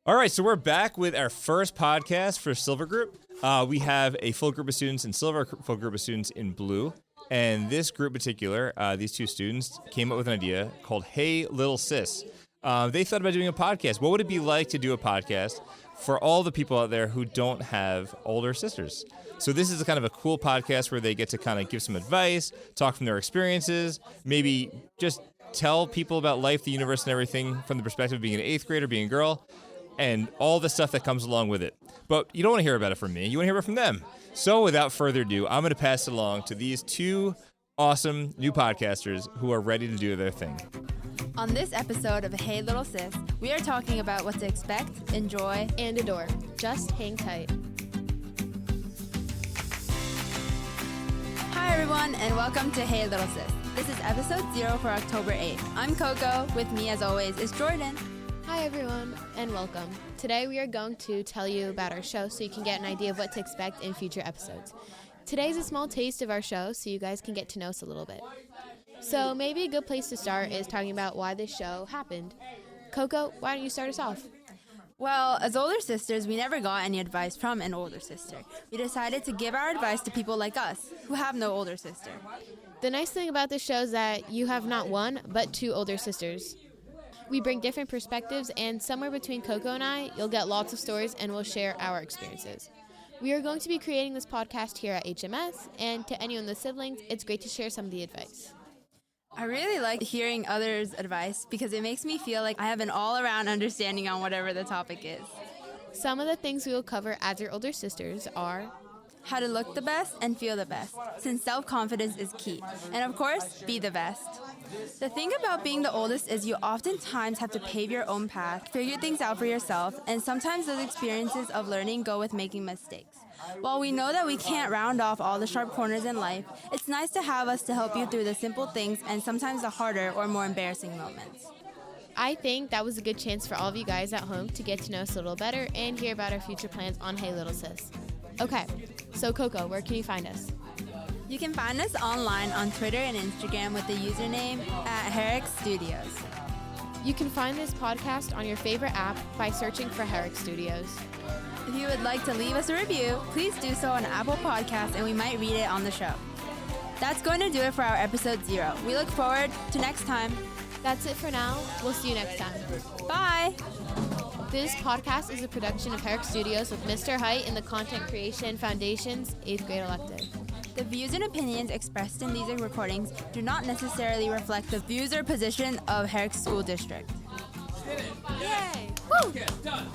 All right, so we're back with our first podcast for Silver Group. We have a full group of students in Silver, a full group of students in Blue. And this group in particular, these two students, came up with an idea called Hey Lil Sis. They thought about doing a podcast. What would it be like to do a podcast for all the people out there who don't have older sisters? So this is a kind of a cool podcast where they get to kind of give some advice, talk from their experiences, maybe just tell people about life, the universe, and everything from the perspective of being an 8th grader, being a girl, and all the stuff that comes along with it. But you don't want to hear about it from me. You want to hear about it from them. So without further ado, I'm going to pass it along to these two awesome new podcasters who are ready to do their thing. On this episode of Hey Lil Sis, we are talking about what to expect, enjoy, and adore. Just hang tight. Hi everyone, and welcome to Hey Lil Sis. This is episode 0 for October 8th. I'm Coco. With me, as always, is Jorden. Hi everyone, and welcome. Today we are going to tell you about our show so you can get an idea of what to expect in future episodes. Today's a small taste of our show so you guys can get to know us a little bit. So maybe a good place to start is talking about why this show happened. Coco, why don't you start us off? Well, as older sisters, we never got any advice from an older sister. We decided to give our advice to people like us, who have no older sister. The nice thing about this show is that you have not one, but two older sisters. We bring different perspectives, and somewhere between Coco and I, you'll get lots of stories and we'll share our experiences. We are going to be creating this podcast here at HMS, and to anyone with siblings, it's great to share some of the advice. I really like hearing others' advice because it makes me feel like I have an all-around understanding on whatever the topic is. Some of the things we will cover as your older sisters are how to look the best and feel the best, since self-confidence is key. And of course, be the best. The thing about being the oldest is you oftentimes have to pave your own path, figure things out for yourself, and sometimes those experiences of learning go with making mistakes. While we know that we can't round off all the sharp corners in life, it's nice to have us to help you through the simple things and sometimes the harder or more embarrassing moments. I think that was a good chance for all of you guys at home to get to know us a little better and hear about our future plans on Hey Lil Sis. Okay, so Coco, where can you find us? You can find us online on Twitter and Instagram with the username @Herrick Studios. You can find this podcast on your favorite app by searching for Herrick Studios. If you would like to leave us a review, please do so on Apple Podcasts and we might read it on the show. That's going to do it for our episode 0. We look forward to next time. That's it for now. We'll see you next time. Bye! This podcast is a production of Herrick Studios with Mr. Height and the Content Creation Foundation's 8th grade elective. The views and opinions expressed in these recordings do not necessarily reflect the views or position of Herrick School District. Did it! Yay! Woo! Okay, done.